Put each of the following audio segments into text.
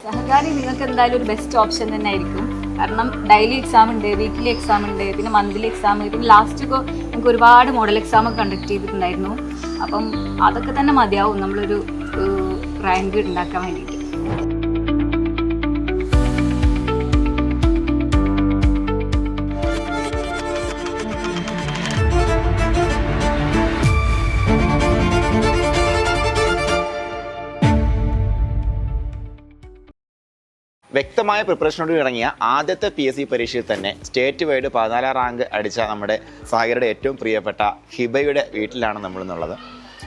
സഹകാരി നിങ്ങൾക്ക് എന്തായാലും ഒരു ബെസ്റ്റ് ഓപ്ഷൻ തന്നെ ആയിരിക്കും. കാരണം ഡെയിലി എക്സാം ഉണ്ട്, വീക്കിലി എക്സാം ഉണ്ട്, പിന്നെ മന്ത്ലി എക്സാം, പിന്നെ ലാസ്റ്റ് ഒക്കെ നമുക്ക് ഒരുപാട് മോഡൽ എക്സാം ഒക്കെ കണ്ടക്ട് ചെയ്തിട്ടുണ്ടായിരുന്നു. അപ്പം അതൊക്കെ തന്നെ മതിയാവും നമ്മളൊരു റാങ്ക് ഉണ്ടാക്കാൻ വേണ്ടിയിട്ട്. വ്യക്തമായ പ്രിപ്പറേഷനോട് ഇറങ്ങിയ ആദ്യത്തെ PSC പരീക്ഷയിൽ തന്നെ സ്റ്റേറ്റ് വൈഡ് 14 റാങ്ക് അടിച്ച നമ്മുടെ സാഗരുടെ ഏറ്റവും പ്രിയപ്പെട്ട ഹിബയുടെ വീട്ടിലാണ് നമ്മളിന്നുള്ളത്.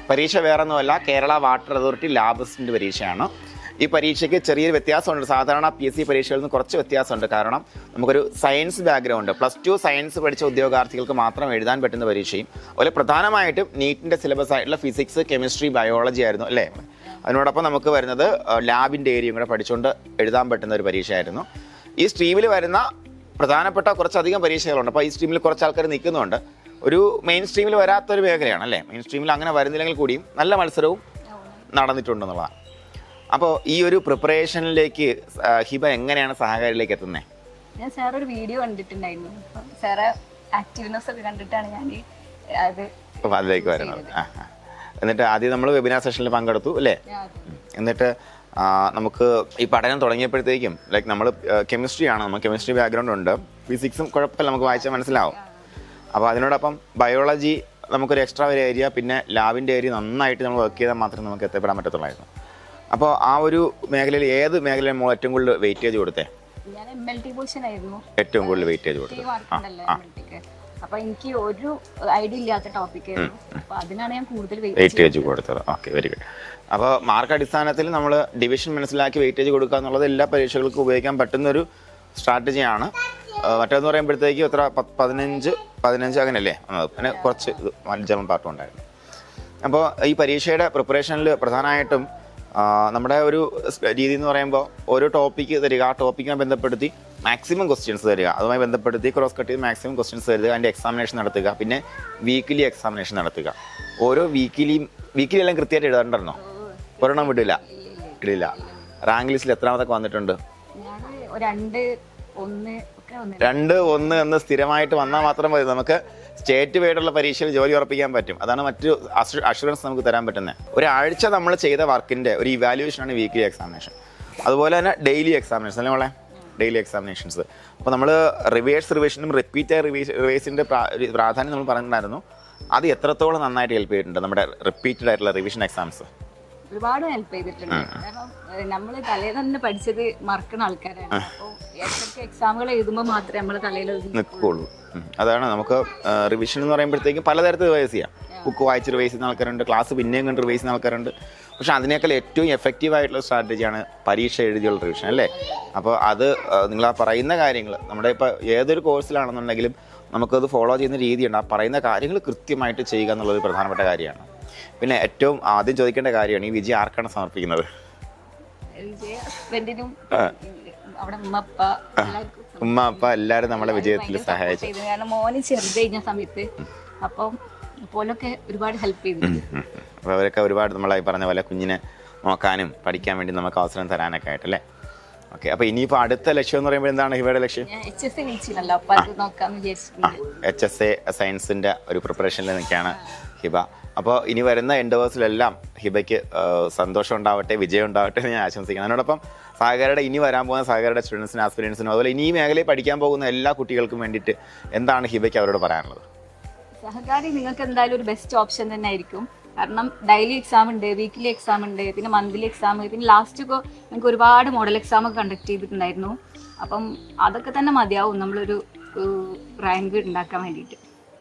പരീക്ഷ വേറൊന്നുമല്ല, Kerala water authority lab assistant പരീക്ഷയാണ്. ഈ പരീക്ഷയ്ക്ക് ചെറിയൊരു വ്യത്യാസമുണ്ട്. സാധാരണ PSC പരീക്ഷകളിൽ നിന്ന് കുറച്ച് വ്യത്യാസമുണ്ട്. കാരണം നമുക്കൊരു സയൻസ് ബാക്ക്ഗ്രൗണ്ട്, +2 സയൻസ് പഠിച്ച ഉദ്യോഗാർത്ഥികൾക്ക് മാത്രം എഴുതാൻ പറ്റുന്ന പരീക്ഷയും, അതുപോലെ പ്രധാനമായിട്ടും നീറ്റിൻ്റെ സിലബസ് ആയിട്ടുള്ള ഫിസിക്സ്, കെമിസ്ട്രി, ബയോളജി ആയിരുന്നു അല്ലേ. അതിനോടൊപ്പം നമുക്ക് വരുന്നത് ലാബിൻ്റെ ഏരിയയും കൂടെ പഠിച്ചുകൊണ്ട് എഴുതാൻ പറ്റുന്ന ഒരു പരീക്ഷയായിരുന്നു. ഈ സ്ട്രീമിൽ വരുന്ന പ്രധാനപ്പെട്ട കുറച്ചധികം പരീക്ഷകളുണ്ട്. അപ്പോൾ ഈ സ്ട്രീമിൽ കുറച്ച് ആൾക്കാർ നിൽക്കുന്നുണ്ട്. ഒരു മെയിൻ സ്ട്രീമിൽ വരാത്തൊരു മേഖലയാണ് അല്ലേ. മെയിൻ സ്ട്രീമിൽ അങ്ങനെ വരുന്നില്ലെങ്കിൽ കൂടിയും നല്ല മത്സരവും നടന്നിട്ടുണ്ടെന്നുള്ളതാണ്. അപ്പോൾ ഈ ഒരു പ്രിപ്പറേഷനിലേക്ക് ഹിബ എങ്ങനെയാണ് സഹകാരിയിലേക്ക് എത്തുന്നത്? ഞാൻ സാർ ഒരു വീഡിയോ കണ്ടിട്ടുണ്ടായിരുന്നു. സാറ് ആക്റ്റീവ്നെസ് ഒക്കെ കണ്ടിട്ടാണ് ഞാൻ അതിലേക്ക് വരുന്നത്. എന്നിട്ട് ആദ്യം നമ്മൾ വെബിനാർ സെഷനിൽ പങ്കെടുത്തു അല്ലേ. എന്നിട്ട് നമുക്ക് ഈ പഠനം തുടങ്ങിയപ്പോഴത്തേക്കും ലൈക്ക് നമ്മൾ കെമിസ്ട്രിയാണ്, നമുക്ക് കെമിസ്ട്രി ബാക്ക്ഗ്രൗണ്ട് ഉണ്ട്, ഫിസിക്സും കുഴപ്പമില്ല, നമുക്ക് വായിച്ചാൽ മനസ്സിലാവും. അപ്പോൾ അതിനോടൊപ്പം ബയോളജി നമുക്കൊരു എക്സ്ട്രാ ഒരു ഏരിയ, പിന്നെ ലാബിൻ്റെ ഏരിയ നന്നായിട്ട് നമ്മൾ വർക്ക് ചെയ്താൽ മാത്രമേ നമുക്ക് എത്തിപ്പെടാൻ പറ്റത്തുള്ളായിരുന്നു. അപ്പോൾ ആ ഒരു മേഖലയിൽ ഏത് മേഖലയിൽ നമ്മൾ ഏറ്റവും കൂടുതൽ വെയിറ്റേജ് കൊടുത്തേ? ഏറ്റവും കൂടുതൽ വെയിറ്റേജ് കൊടുത്തത് അപ്പൊ എനിക്ക് ഒരു ഐഡിയ ഇല്ലാത്ത ടോപ്പിക് അതിനാണ് ഞാൻ കൂടുതൽ വെയിറ്റേജ് കൊടുത്തത്. Okay, very good. അപ്പോൾ മാർക്ക് അടിസ്ഥാനത്തിൽ നമ്മൾ ഡിവിഷൻ മനസ്സിലാക്കി വെയിറ്റേജ് കൊടുക്കുക എന്നുള്ളത് എല്ലാ പരീക്ഷകൾക്കും ഉപയോഗിക്കാൻ പറ്റുന്നൊരു സ്ട്രാറ്റജിയാണ്. മറ്റേന്ന് പറയുമ്പോഴത്തേക്കും എത്ര 15 അങ്ങനെയല്ലേ, പിന്നെ കുറച്ച് ജർമ്മൻ പാർട്ടും ഉണ്ടായിരുന്നു. അപ്പോൾ ഈ പരീക്ഷയുടെ പ്രിപ്പറേഷനിൽ പ്രധാനമായിട്ടും നമ്മുടെ ഒരു രീതി എന്ന് പറയുമ്പോൾ ഓരോ ടോപ്പിക്ക് തരിക, ആ ടോപ്പിക്കുമായി ബന്ധപ്പെടുത്തി മാക്സിമം ക്വസ്റ്റ്യൻസ് തരിക, അതുമായി ബന്ധപ്പെടുത്തി ക്രോസ് കട്ട് ചെയ്ത് മാക്സിമം ക്വസ്റ്റ്യൻസ് തരിക, അതിൻ്റെ എക്സാമിനേഷൻ നടത്തുക, പിന്നെ വീക്കിലി എക്സാമിനേഷൻ നടത്തുക. ഓരോ വീക്കിലി എല്ലാം കൃത്യമായിട്ട് എഴുതാണ്ടോ? ഒരെണ്ണം ഇടില്ല. റാങ്ക് ലിസ്റ്റിൽ എത്രാമതൊക്കെ വന്നിട്ടുണ്ട്? 2, 1 എന്ന് സ്ഥിരമായിട്ട് വന്നാൽ മാത്രം മതി നമുക്ക് സ്റ്റേറ്റ് വൈഡുള്ള പരീക്ഷയിൽ ജോലി ഉറപ്പിക്കാൻ പറ്റും. അതാണ് മറ്റൊരു അഷുറൻസ് നമുക്ക് തരാൻ പറ്റുന്നത്. ഒരാഴ്ച നമ്മൾ ചെയ്ത വർക്കിൻ്റെ ഒരു ഇവാലുവേഷനാണ് വീക്കിലി എക്സാമിനേഷൻ. അതുപോലെ തന്നെ ഡെയിലി എക്സാമിനേഷൻ അല്ലേ മോളെ, ഡെയിലി എക്സാമിനേഷൻസ്. അപ്പോൾ നമ്മൾ റിവിഷനും റിവൈസിൻ്റെ പ്രാധാന്യം നമ്മൾ പറഞ്ഞിട്ടുണ്ടായിരുന്നു. അത് എത്രത്തോളം നന്നായിട്ട് ഹെൽപ്പ് ചെയ്തിട്ടുണ്ട് നമ്മുടെ റിപ്പീറ്റഡ് ആയിട്ടുള്ള റിവിഷൻ എക്സാംസ്? ഒരുപാട് ഹെൽപ്പ് ചെയ്തിട്ടുണ്ട്. കാരണം നമ്മൾ തലേന്ന് തന്നെ പഠിച്ചത് മറക്കുന്ന ആൾക്കാരാണ്. അപ്പോൾ എക്സാമുകൾ എഴുതുമ്പോൾ മാത്രമേ നമ്മൾ തലയിൽ നിൽക്കുള്ളൂ. അതാണ് നമുക്ക് റിവിഷൻ എന്ന് പറയുമ്പോഴത്തേക്കും പലതരത്തിൽ റിവൈസ് ചെയ്യാം. ബുക്ക് വായിച്ച് റിവൈസ് ചെയ്യുന്ന ആൾക്കാരുണ്ട്, ക്ലാസ് പിന്നെയും കണ്ട് റിവൈസ് ചെയ്യുന്ന ആൾക്കാരുണ്ട്. പക്ഷെ അതിനേക്കാൾ ഏറ്റവും എഫക്റ്റീവ് ആയിട്ടുള്ള സ്ട്രാറ്റജിയാണ് പരീക്ഷ എഴുതിയുള്ള റിവിഷൻ അല്ലേ. അപ്പോൾ അത് നിങ്ങൾ ആ പറയുന്ന കാര്യങ്ങൾ നമ്മുടെ ഇപ്പോൾ ഏതൊരു കോഴ്സിലാണെന്നുണ്ടെങ്കിലും നമുക്കത് ഫോളോ ചെയ്യുന്ന രീതിയുണ്ട്. ആ പറയുന്ന കാര്യങ്ങൾ കൃത്യമായിട്ട് ചെയ്യുക എന്നുള്ളത് പ്രധാനപ്പെട്ട കാര്യമാണ്. പിന്നെ ഏറ്റവും ആദ്യം ചോദിക്കേണ്ട കാര്യമാണ്, ഈ വിജയം ആർക്കാണ് സമർപ്പിക്കുന്നത്? ഉമ്മ അപ്പ എല്ലാവരും നമ്മുടെ വിജയത്തിൽ സഹായിച്ചു. കാരണം മോന് ചെറുത് കഴിഞ്ഞ സമയത്ത് അപ്പം പോലൊക്കെ ഒരുപാട് ഹെൽപ്പ് ചെയ്തിട്ടുണ്ട്. അപ്പോൾ അവരൊക്കെ ഒരുപാട് നമ്മളായി പറഞ്ഞ പോലെ കുഞ്ഞിനെ നോക്കാനും പഠിക്കാൻ വേണ്ടി നമുക്ക് അവസരം തരാനൊക്കെ ആയിട്ടല്ലേ. ഓക്കെ, അപ്പോൾ ഇനിയിപ്പോൾ അടുത്ത ലക്ഷ്യം എന്ന് പറയുമ്പോൾ എന്താണ് ഹിബയുടെ ലക്ഷ്യം? HSA സയൻസിൻ്റെ ഒരു പ്രിപ്പറേഷനിൽ നിൽക്കുകയാണ് ഹിബ. അപ്പോൾ ഇനി വരുന്ന എൻഡേഴ്സിലെല്ലാം ഹിബയ്ക്ക് സന്തോഷം ഉണ്ടാവട്ടെ, വിജയം ഉണ്ടാവട്ടെ എന്ന് ഞാൻ ആശംസിക്കുന്നു. അതിനോടൊപ്പം സാഗരയുടെ ഇനി വരാൻ പോകുന്ന സാഗരയുടെ സ്റ്റുഡൻസിനും ആസ്പിരൻസിനും അതുപോലെ ഇനി ഈ മേഖലയിൽ പഠിക്കാൻ പോകുന്ന എല്ലാ കുട്ടികൾക്കും വേണ്ടിയിട്ട് എന്താണ് ഹിബയ്ക്ക് അവരോട് പറയാനുള്ളത്? സഹകാരി നിങ്ങൾക്ക് എന്തായാലും ഒരു ബെസ്റ്റ് ഓപ്ഷൻ തന്നെ ആയിരിക്കും. കാരണം ഡെയിലി എക്സാം ഉണ്ട്, വീക്കിലി എക്സാം ഉണ്ട്, പിന്നെ മന്ത്ലി എക്സാം, പിന്നെ ലാസ്റ്റ് ഒക്കെ നമുക്ക് ഒരുപാട് മോഡൽ എക്സാം ഒക്കെ കണ്ടക്ട് ചെയ്തിട്ടുണ്ടായിരുന്നു. അപ്പം അതൊക്കെ തന്നെ മതിയാവും നമ്മളൊരു റാങ്ക് ഉണ്ടാക്കാൻ വേണ്ടിയിട്ട്.